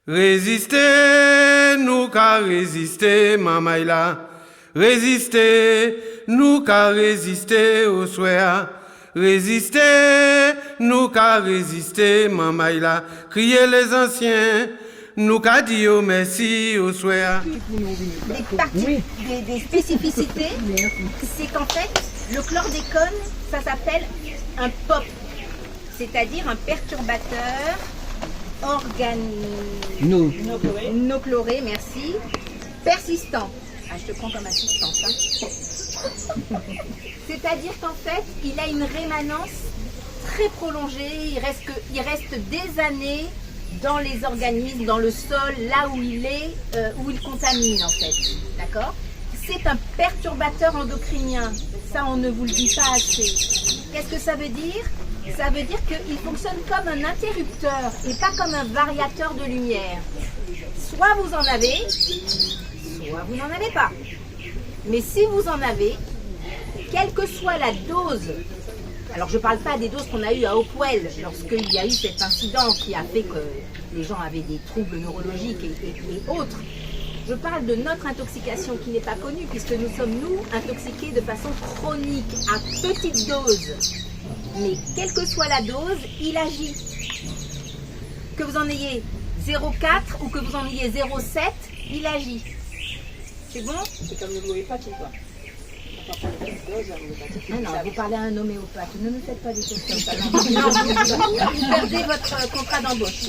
Résister, nous qu'à résister, mamaïla. Résister, nous qu'à résister au soya. Résister, nous qu'à résister, mamaïla. Crier les anciens, nous qu'à dire merci au soya. Des spécificités, c'est qu'en fait, le chlordécone, ça s'appelle un POP, c'est-à-dire un perturbateur organochloré, merci, persistant. Ah, je te prends comme assistante. Hein. C'est-à-dire qu'en fait, il a une rémanence très prolongée, il reste des années dans les organismes, dans le sol, là où il est, où il contamine en fait. D'accord ? C'est un perturbateur endocrinien. Ça, on ne vous le dit pas assez. Qu'est-ce que ça veut dire ? Ça veut dire qu'il fonctionne comme un interrupteur et pas comme un variateur de lumière. Soit vous en avez, soit vous n'en avez pas. Mais si vous en avez, quelle que soit la dose, alors je ne parle pas des doses qu'on a eues à Hopewell lorsqu'il y a eu cet incident qui a fait que les gens avaient des troubles neurologiques et autres. Je parle de notre intoxication qui n'est pas connue puisque nous sommes, nous, intoxiqués de façon chronique, à petite dose. Mais quelle que soit la dose, il agit. Que vous en ayez 0,4 ou que vous en ayez 0,7, il agit. C'est bon ? C'est comme l'homéopathie, quoi. Ah non, vous parlez à un homéopathe. Ne me faites pas des choses comme ça. Non, vous perdez votre contrat d'embauche.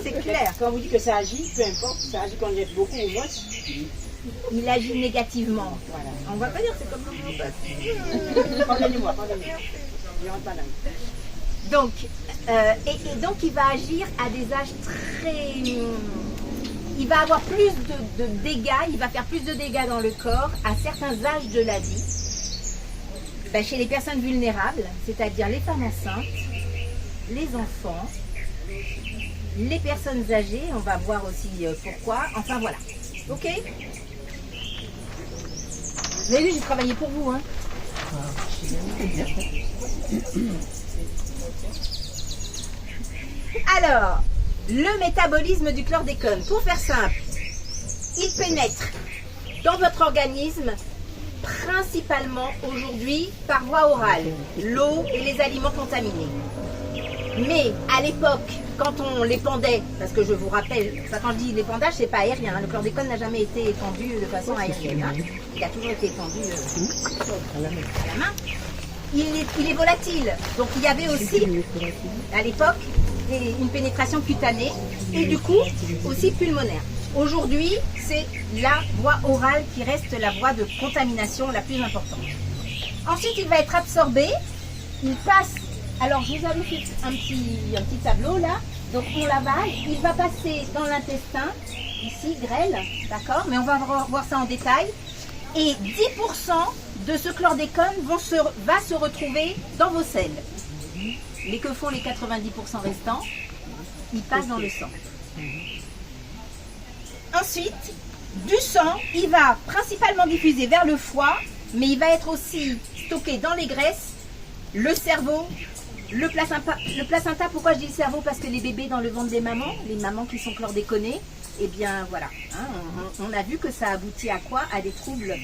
C'est clair. Quand vous dites que ça agit, peu importe, ça agit quand il y a beaucoup ou moins. Il agit négativement. Voilà. On va pas dire que c'est comme l'homéopathe. Pardonnez-moi. Je rentre pas là. Donc, et donc il va agir à des âges très... Il va avoir plus de dégâts, il va faire plus de dégâts dans le corps à certains âges de la vie. Ben, chez les personnes vulnérables, c'est-à-dire les femmes enceintes, les enfants, les personnes âgées, on va voir aussi pourquoi. Enfin voilà. Ok ? Vous avez vu, j'ai travaillé pour vous, hein ? Alors, le métabolisme du chlordécone, pour faire simple, il pénètre dans votre organisme principalement aujourd'hui par voie orale, l'eau et les aliments contaminés. Mais à l'époque, quand on l'épandait, parce que je vous rappelle, quand je dis l'épandage, c'est pas aérien, hein, le chlordécone n'a jamais été épandu de façon aérienne, hein, il a toujours été épandu à la main. Il est volatile, donc il y avait aussi à l'époque une pénétration cutanée et du coup aussi pulmonaire. Aujourd'hui, c'est la voie orale qui reste la voie de contamination la plus importante. Ensuite, il va être absorbé, il passe, alors je vous avais fait un petit tableau là, donc on l'avale, il va passer dans l'intestin, ici, grêle, d'accord, mais on va voir ça en détail, et 10% de ce chlordécone va se retrouver dans vos selles. Mais que font les 90% restants? Ils passent dans le sang. Ensuite, du sang, il va principalement diffuser vers le foie, mais il va être aussi stocké dans les graisses, le cerveau, le placenta. Pourquoi je dis le cerveau? Parce que les bébés dans le ventre des mamans, les mamans qui sont chlordéconées, eh bien voilà, hein, on a vu que ça aboutit à quoi? À des troubles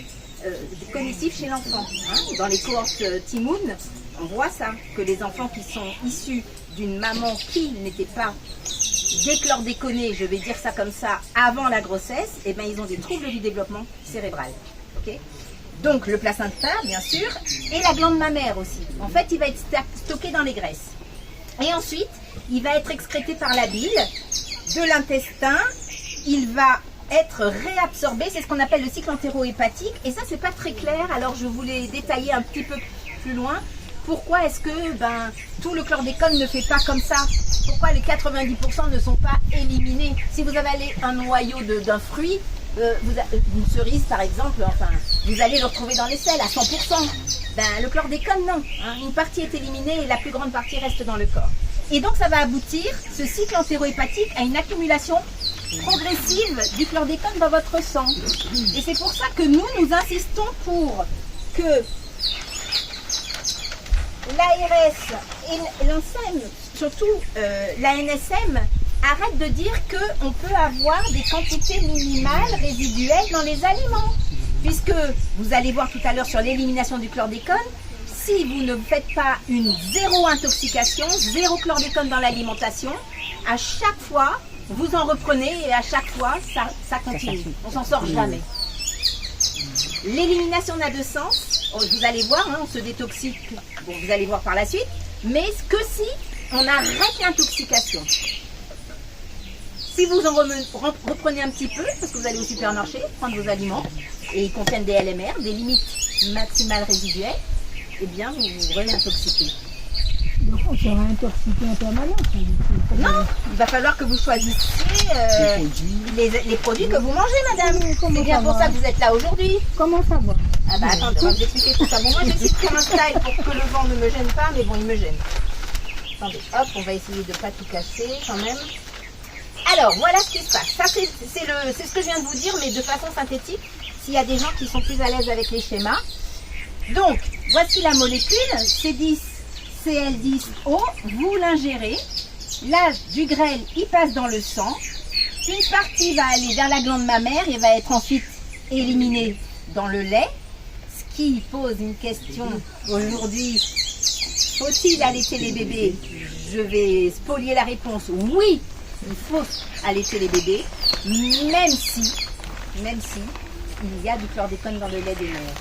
cognitifs chez l'enfant. Hein. Dans les cohortes Timoun, on voit ça, que les enfants qui sont issus d'une maman qui n'était pas déchlordéconée, je vais dire ça comme ça, avant la grossesse, eh bien ils ont des troubles du développement cérébral. Okay. Donc le placenta, bien sûr, et la glande mammaire aussi. En fait, il va être stocké dans les graisses. Et ensuite, il va être excrété par la bile de l'intestin. Il va être réabsorbé, c'est ce qu'on appelle le cycle entéro-hépatique. Et ça, c'est pas très clair, alors je voulais détailler un petit peu plus loin. Pourquoi est-ce que tout le chlordécone ne fait pas comme ça? Pourquoi les 90% ne sont pas éliminés? Si vous avalez un noyau d'un fruit, une cerise par exemple, enfin, vous allez le retrouver dans les selles à 100%. Le chlordécone, non. Hein, une partie est éliminée et la plus grande partie reste dans le corps. Et donc ça va aboutir, ce cycle entéro-hépatique, à une accumulation progressive du chlordécone dans votre sang. Et c'est pour ça que nous insistons pour que l'ARS et l'ANSM, surtout l'ANSM, arrête de dire qu'on peut avoir des quantités minimales résiduelles dans les aliments. Puisque vous allez voir tout à l'heure sur l'élimination du chlordécone, si vous ne faites pas une zéro intoxication, zéro chlordécone dans l'alimentation, à chaque fois, vous en reprenez et à chaque fois, ça continue. On s'en sort jamais. L'élimination n'a de sens. Vous allez voir, hein, on se détoxique. Bon, vous allez voir par la suite. Mais que si on arrête l'intoxication. Si vous en reprenez un petit peu, parce que vous allez au supermarché prendre vos aliments, et ils contiennent des LMR, des limites maximales résiduelles, eh bien, vous vous réintoxiquez. Donc on sera intoxiqué en permanence. Non, il va falloir que vous choisissiez les produits que vous mangez, madame. C'est bien pour ça que vous êtes là aujourd'hui. Comment ça va? Ah bah attendez, on va vous expliquer tout ça. Bon, moi j'essaie de faire un style pour que le vent ne me gêne pas, mais bon, il me gêne. Attendez, hop, on va essayer de ne pas tout casser quand même. Alors, voilà ce qui se passe. Ça, c'est ce que je viens de vous dire, mais de façon synthétique, s'il y a des gens qui sont plus à l'aise avec les schémas. Donc, voici la molécule, C10CL10O, vous l'ingérez. Là, du grêle, il passe dans le sang. Une partie va aller vers la glande mammaire et va être ensuite éliminée dans le lait. Ce qui pose une question aujourd'hui, faut-il allaiter les bébés? Je vais spolier la réponse, oui. Il faut allaiter les bébés, même si il y a du chlordécone dans le lait des mères.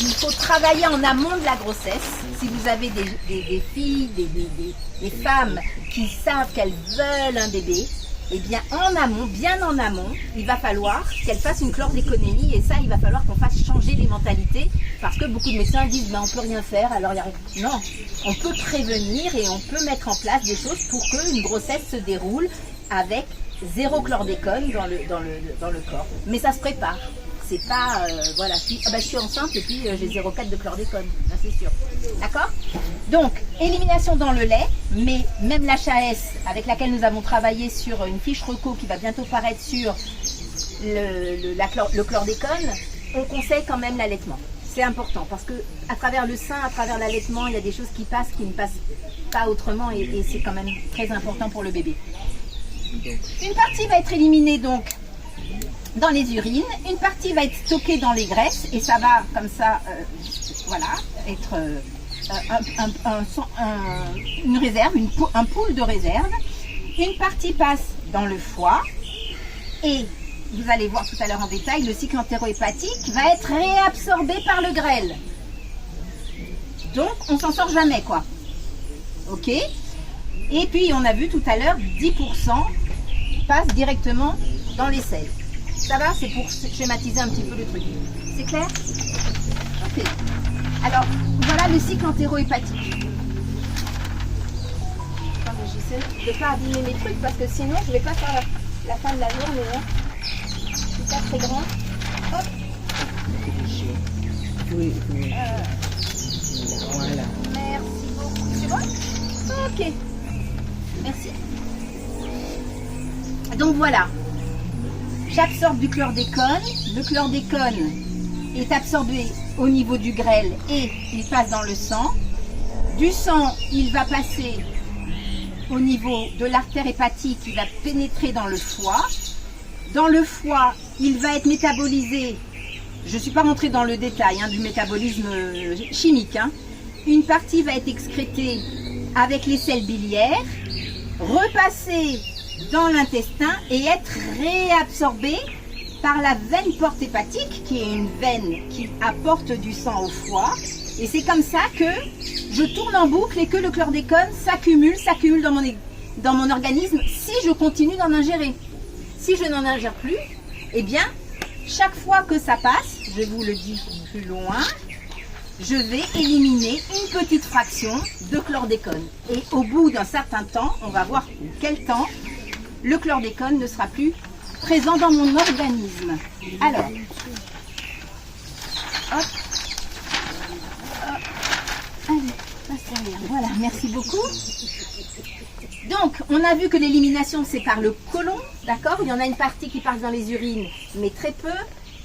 Il faut travailler en amont de la grossesse. Si vous avez des filles, des femmes qui savent qu'elles veulent un bébé, eh bien en amont, bien en amont, il va falloir qu'elles fassent une chlordéconomie et ça, il va falloir qu'on fasse changer les mentalités parce que beaucoup de médecins disent ben, on peut rien faire, alors il y a rien. Non, on peut prévenir et on peut mettre en place des choses pour qu'une grossesse se déroule avec zéro chlordécone dans le corps. Mais ça se prépare. C'est pas, voilà, je suis enceinte et puis j'ai 0,4 de chlordécone, ça c'est sûr. D'accord? Donc, élimination dans le lait, mais même l'HAS avec laquelle nous avons travaillé sur une fiche reco qui va bientôt paraître sur le chlordécone, on conseille quand même l'allaitement. C'est important parce que à travers le sein, à travers l'allaitement, il y a des choses qui passent, qui ne passent pas autrement et c'est quand même très important pour le bébé. Une partie va être éliminée donc dans les urines, une partie va être stockée dans les graisses et ça va comme ça, voilà, être une réserve, un pool de réserve. Une partie passe dans le foie et vous allez voir tout à l'heure en détail, le cycle entérohépatique va être réabsorbé par le grêle. Donc on s'en sort jamais quoi. Ok? Et puis on a vu tout à l'heure 10% passe directement dans les selles. Ça va, c'est pour schématiser un petit peu le truc. C'est clair? Ok. Alors, voilà le cycle entérohépatique. Attendez, j'essaie de ne pas abîmer mes trucs parce que sinon, je ne vais pas faire la fin de la journée. Hein. C'est pas très grand. Hop. Oui. Voilà. Merci beaucoup. C'est bon? Ok. Merci. Donc voilà. J'absorbe du chlordécone. Le chlordécone est absorbé au niveau du grêle et il passe dans le sang. Du sang, il va passer au niveau de l'artère hépatique, il va pénétrer dans le foie. Dans le foie, il va être métabolisé. Je ne suis pas rentrée dans le détail du métabolisme chimique. Une partie va être excrétée avec les selles biliaires, repasser dans l'intestin et être réabsorbé par la veine porte hépatique, qui est une veine qui apporte du sang au foie. Et c'est comme ça que je tourne en boucle et que le chlordécone s'accumule dans mon organisme si je continue d'en ingérer. Si je n'en ingère plus, eh bien, chaque fois que ça passe, je vous le dis plus loin, je vais éliminer une petite fraction de chlordécone. Et au bout d'un certain temps, on va voir quel temps, le chlordécone ne sera plus présent dans mon organisme. Alors, hop, allez, passe derrière. Voilà, merci beaucoup. Donc, on a vu que l'élimination, c'est par le côlon, d'accord? Il y en a une partie qui passe dans les urines, mais très peu.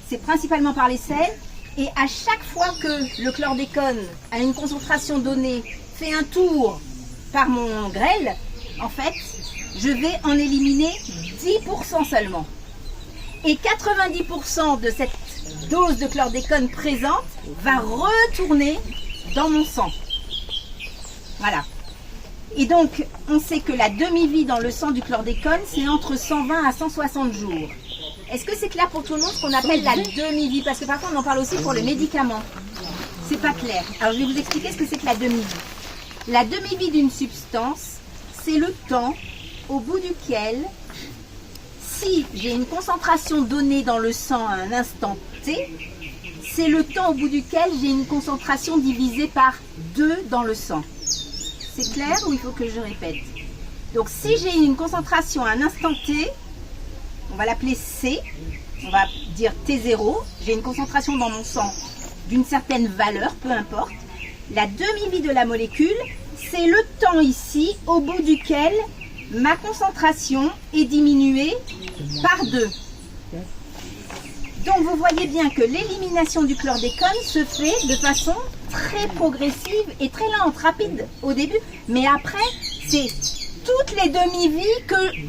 C'est principalement par les selles. Et à chaque fois que le chlordécone, à une concentration donnée, fait un tour par mon grêle, en fait, je vais en éliminer 10% seulement. Et 90% de cette dose de chlordécone présente va retourner dans mon sang. Voilà. Et donc, on sait que la demi-vie dans le sang du chlordécone, c'est entre 120 à 160 jours. Est-ce que c'est clair pour tout le monde ce qu'on appelle la demi-vie? Parce que parfois, on en parle aussi pour les médicaments. C'est pas clair. Alors, je vais vous expliquer ce que c'est que la demi-vie. La demi-vie d'une substance, c'est le temps au bout duquel, si j'ai une concentration donnée dans le sang à un instant T, c'est le temps au bout duquel j'ai une concentration divisée par 2 dans le sang. C'est clair ou il faut que je répète? Donc si j'ai une concentration à un instant T, on va l'appeler C, on va dire T0, j'ai une concentration dans mon sang d'une certaine valeur, peu importe. La demi-vie de la molécule, c'est le temps ici au bout duquel ma concentration est diminuée par 2. Donc vous voyez bien que l'élimination du chlordécone se fait de façon très progressive et très lente, rapide au début, mais après c'est toutes les demi-vies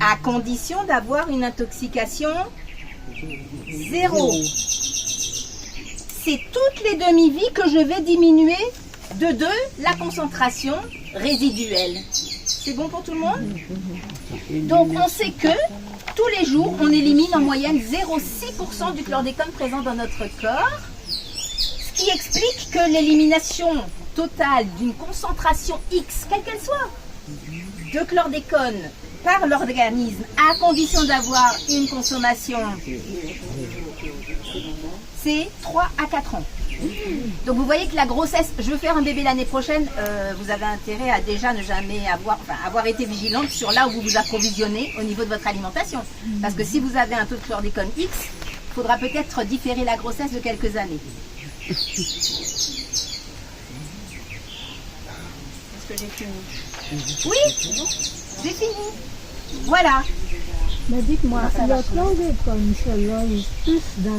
à condition d'avoir une intoxication 0. C'est toutes les demi-vies que je vais diminuer de 2 la concentration résiduelle. C'est bon pour tout le monde? Donc on sait que tous les jours, on élimine en moyenne 0,6% du chlordécone présent dans notre corps, ce qui explique que l'élimination totale d'une concentration X, quelle qu'elle soit, de chlordécone par l'organisme, à condition d'avoir une consommation, c'est 3 à 4 ans. Donc vous voyez que la grossesse, je veux faire un bébé l'année prochaine, vous avez intérêt à déjà ne jamais avoir été vigilante sur là où vous vous approvisionnez au niveau de votre alimentation. Parce que si vous avez un taux de chlordécone X, il faudra peut-être différer la grossesse de quelques années. Est-ce que j'ai fini? Oui, j'ai fini. Voilà. Mais dites-moi, le chlordécone se loge plus dans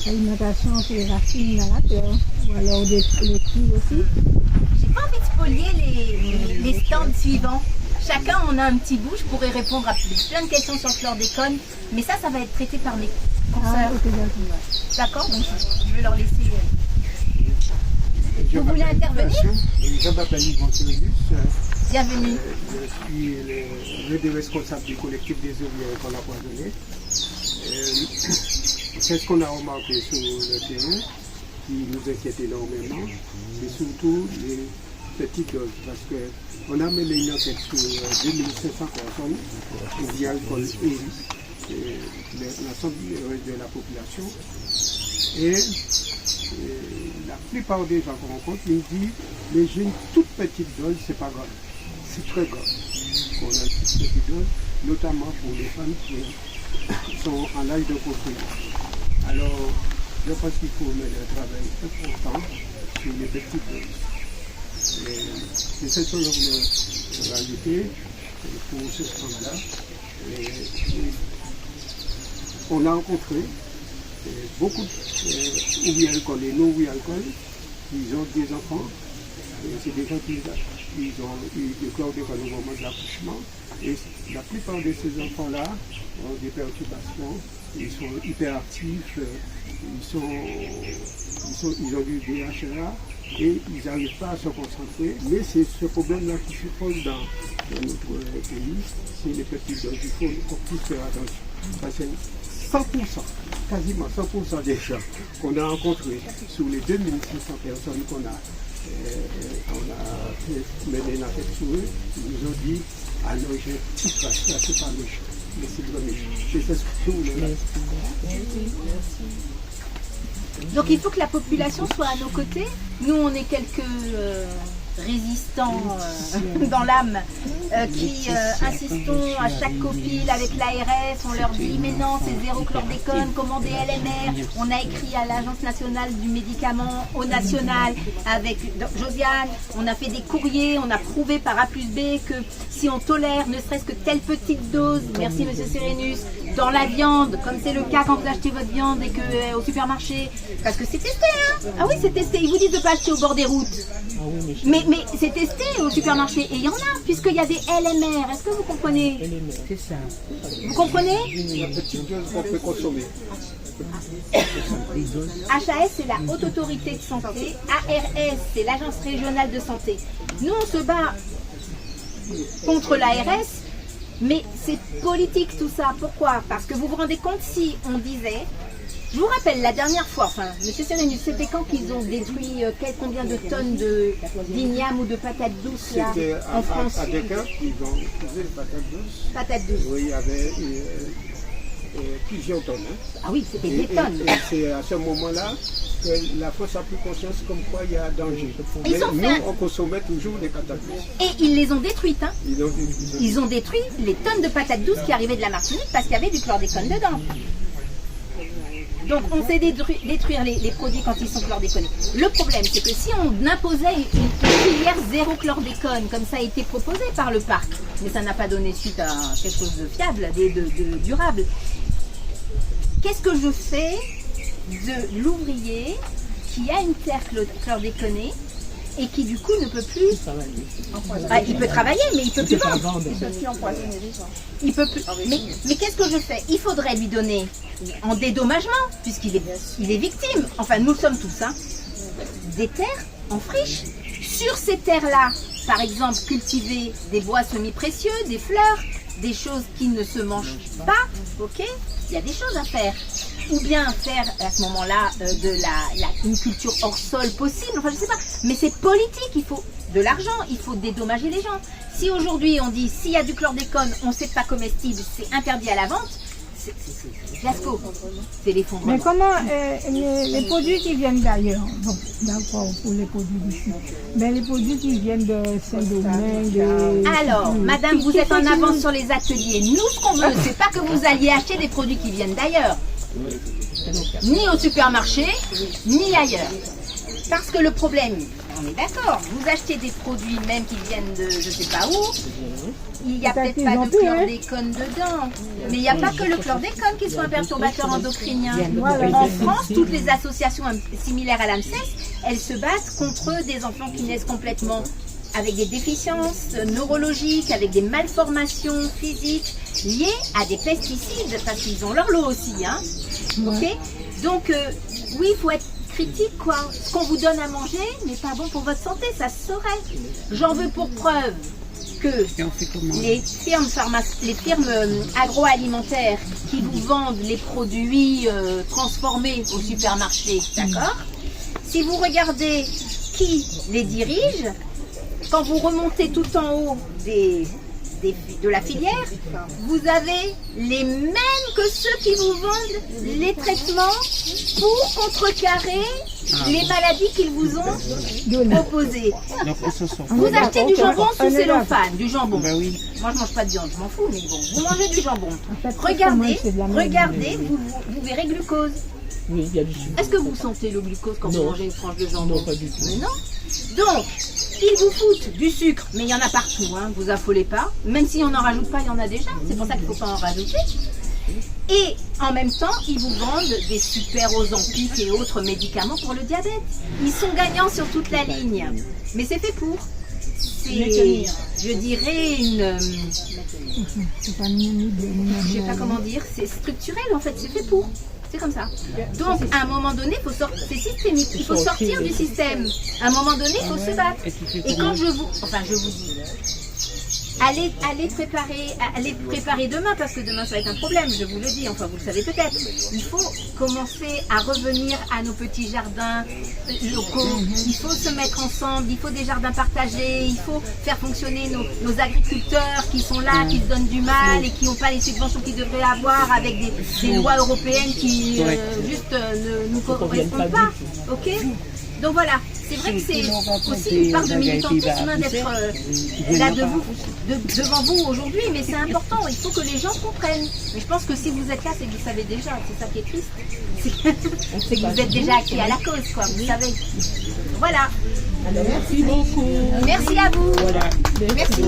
l'alimentation que les racines dans la terre, ou alors les fruits aussi? J'ai pas envie de spolier les stands suivants. Chacun on a un petit bout, je pourrais répondre à plein de questions sur le chlordécone, mais ça va être traité par mes consoeurs. Ah, ok, d'accord. Donc je vais leur laisser. Vous voulez intervenir? Je m'appelle Yvon Sirius. Bienvenue. Je suis l'un des responsables du collectif des ouvriers qu'on a poisonné. C'est ce qu'on a remarqué sur le terrain qui nous inquiète énormément. C'est surtout les petites doses parce qu'on a mené une enquête sur 2500 personnes via alcool et l'ensemble de la population. Et la plupart des gens qu'on rencontre, ils disent mais j'ai une toute petite dose, c'est pas grave. C'est très grave. On a une toute petite dose, notamment pour les femmes qui sont en âge de construire. Alors, je pense qu'il faut mener un travail important sur les petites doses. Et c'est ce que je voulais rajouter pour ce stand-là. On a rencontré beaucoup d'ouvriers alcool et non-ouvriers alcool qui ont des enfants. C'est des gens qui ont eu du chlordécone au moment de l'accouchement. Et la plupart de ces enfants-là ont des perturbations, ils sont hyperactifs, ils ont du DHA et ils n'arrivent pas à se concentrer. Mais c'est ce problème-là qui se pose dans notre pays, c'est les petites doses. Il faut qu'on puisse faire attention. Parce que 100%, quasiment 100% des gens qu'on a rencontrés sur les 2600 personnes qu'on a mené une enquête sur eux, ils nous ont dit ah non, j'ai tout ça, c'est pas méchant, mais c'est le méchant. C'est ce que je voulais. Donc il faut que la population soit à nos côtés. Nous on est quelques résistants dans l'âme qui insistons à chaque copil avec l'ARS, on leur dit mais non c'est zéro chlordécone, commandez LMR, on a écrit à l'Agence nationale du médicament, au national avec Josiane, on a fait des courriers, on a prouvé par A plus B que si on tolère ne serait-ce que telle petite dose, merci monsieur Sérénus, dans la viande, comme c'est le cas quand vous achetez votre viande et que au supermarché, parce que c'est testé hein. Ah oui c'est testé, ils vous disent de ne pas acheter au bord des routes. Mais c'est testé au supermarché et il y en a, puisqu'il y a des LMR. Est-ce que vous comprenez? C'est ça. Vous comprenez? La petite dose qu'on peut consommer. HAS, c'est la Haute Autorité de Santé. ARS, c'est l'Agence Régionale de Santé. Nous, on se bat contre l'ARS, mais c'est politique tout ça. Pourquoi? Parce que vous vous rendez compte, si on disait... Je vous rappelle, la dernière fois, Monsieur Sérénus, c'était quand qu'ils ont détruit combien de tonnes d'igname ou de patates douces là, C'était en France? à Dakar, ils ont utilisé les patates douces. Patates douces. Oui, il y avait plusieurs tonnes. Hein. Ah oui, c'était des tonnes. Et c'est à ce moment-là que la France a pris conscience comme quoi il y a danger. Ils Mais ont nous, fait on consommait toujours des patates douces. Et ils les ont détruites. Hein. Ils ont détruit les tonnes de patates douces qui arrivaient de la Martinique parce qu'il y avait du chlordécone dedans. Donc on sait détruire les produits quand ils sont chlordéconés. Le problème, c'est que si on imposait une filière zéro chlordécone, comme ça a été proposé par le parc, mais ça n'a pas donné suite à quelque chose de fiable, de durable, qu'est-ce que je fais de l'ouvrier qui a une terre chlordéconée et qui du coup ne peut plus... il peut travailler, mais il peut plus vendre. Il peut plus empoisonner les gens. Il peut plus... Mais qu'est-ce que je fais? Il faudrait lui donner en dédommagement, puisqu'il est victime. Enfin, nous le sommes tous, hein. Des terres en friche. Sur ces terres-là, par exemple, cultiver des bois semi-précieux, des fleurs, des choses qui ne se mangent pas, ok? Il y a des choses à faire. Ou bien faire à ce moment-là une culture hors sol possible, enfin je sais pas. Mais c'est politique, il faut de l'argent, il faut dédommager les gens. Si aujourd'hui on dit s'il y a du chlordécone, on ne sait pas comestible, c'est interdit à la vente, c'est fiasco, c'est l'effondrement. Mais comment les produits qui viennent d'ailleurs, bon, d'accord pour les produits d'ici, mais les produits qui viennent de Saint-Domingue... Alors, madame, vous êtes en avance sur les ateliers. Nous, ce qu'on veut, c'est pas que vous alliez acheter des produits qui viennent d'ailleurs. Ni au supermarché, ni ailleurs. Parce que le problème, on est d'accord, vous achetez des produits même qui viennent de je sais pas où, il n'y a peut-être pas de chlordécone dedans. Mais il n'y a pas que le chlordécone qui soit un perturbateur endocrinien. En France, toutes les associations similaires à l'ANSES, elles se battent contre des enfants qui naissent complètement avec des déficiences neurologiques, avec des malformations physiques liées à des pesticides, parce qu'ils ont leur lot aussi. Hein. Okay, donc, oui, il faut être critique, quoi. Ce qu'on vous donne à manger n'est pas bon pour votre santé, ça se saurait. J'en veux pour preuve que les firmes agroalimentaires qui vous vendent les produits transformés au supermarché, d'accord? Si vous regardez qui les dirige, quand vous remontez tout en haut de la filière, vous avez les mêmes que ceux qui vous vendent les traitements pour contrecarrer les maladies qu'ils vous ont proposées. Vous achetez du jambon sous cellophane, du jambon. Moi je mange pas de viande, je m'en fous, mais bon, vous mangez du jambon. Regardez, vous verrez glucose. Oui, il y a du sucre. Est-ce que vous sentez le glucose quand vous mangez une tranche de jambon? Non, pas du tout. Mais non. Donc, ils vous foutent du sucre, mais il y en a partout, hein, vous affolez pas. Même si on n'en rajoute pas, il y en a déjà. C'est pour ça qu'il ne faut pas en rajouter. Et en même temps, ils vous vendent des super Ozempic et autres médicaments pour le diabète. Ils sont gagnants sur toute la ligne. Mais c'est fait pour. C'est, je dirais, je sais pas comment dire, c'est structurel en fait, c'est fait pour. C'est comme ça. Donc, à un moment donné, c'est systémique. Il faut sortir du système. À un moment donné, il faut se battre. Et quand je vous dis, allez préparer demain, parce que demain, ça va être un problème, je vous le dis, enfin, vous le savez peut-être. Il faut commencer à revenir à nos petits jardins locaux. Il faut se mettre ensemble, il faut des jardins partagés, il faut faire fonctionner nos agriculteurs qui sont là, qui se donnent du mal et qui n'ont pas les subventions qu'ils devraient avoir avec des lois européennes qui ne nous correspondent pas. Ok ? Donc voilà, c'est vrai que c'est aussi une part de militantisme d'être là devant vous aujourd'hui, mais c'est important, il faut que les gens comprennent. Mais je pense que si vous êtes là, c'est que vous savez déjà, c'est ça qui est triste. C'est que vous êtes déjà acquis à la cause, quoi, vous savez. Voilà. Alors, merci beaucoup. Merci à vous. Voilà. Merci.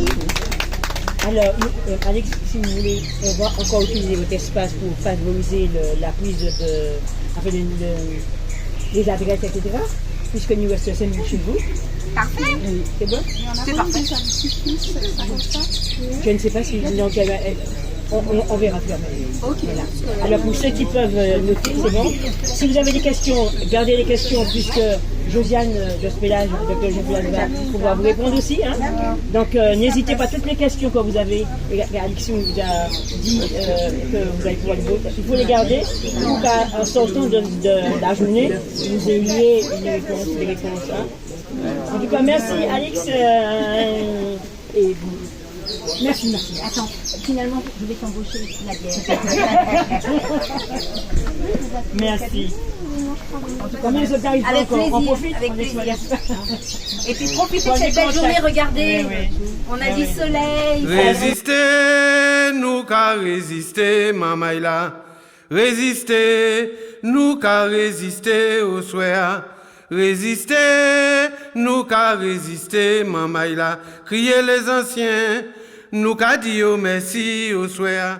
Alors, Alex, si vous voulez, on va encore utiliser votre espace pour favoriser la prise des adresses, etc. Puisque nous restons 5 minutes chez vous. Parfait. C'est bon? C'est parfait. Je ne sais pas si donc, on verra plus après. Ok. Alors pour ceux qui peuvent noter, c'est bon. Si vous avez des questions, gardez les questions puisque Josiane Jospélage, Dr Jospélage va pouvoir vous répondre aussi. Hein. Donc n'hésitez pas, toutes les questions que vous avez, Alexis vous a dit que vous allez pouvoir les voter. Il faut les garder pour qu'en sortant de la journée, vous ayez les réponses. Hein. En tout cas, merci Alex. Et vous. Merci. Attends, finalement, je vais t'embaucher la bière. Merci. En tout cas, mais ça t'arrive Avec encore. On plaisir, profite. avec on plaisir. est- Et puis profitez de On est cette belle contact. journée, regardez. Oui. On a du soleil. Résistez, nous qu'à résister, mamaïla. Résistez, nous qu'à résister au soir. Résistez, nous qu'à résister, mamaïla. Criez les anciens, nous qu'à dire merci au soir.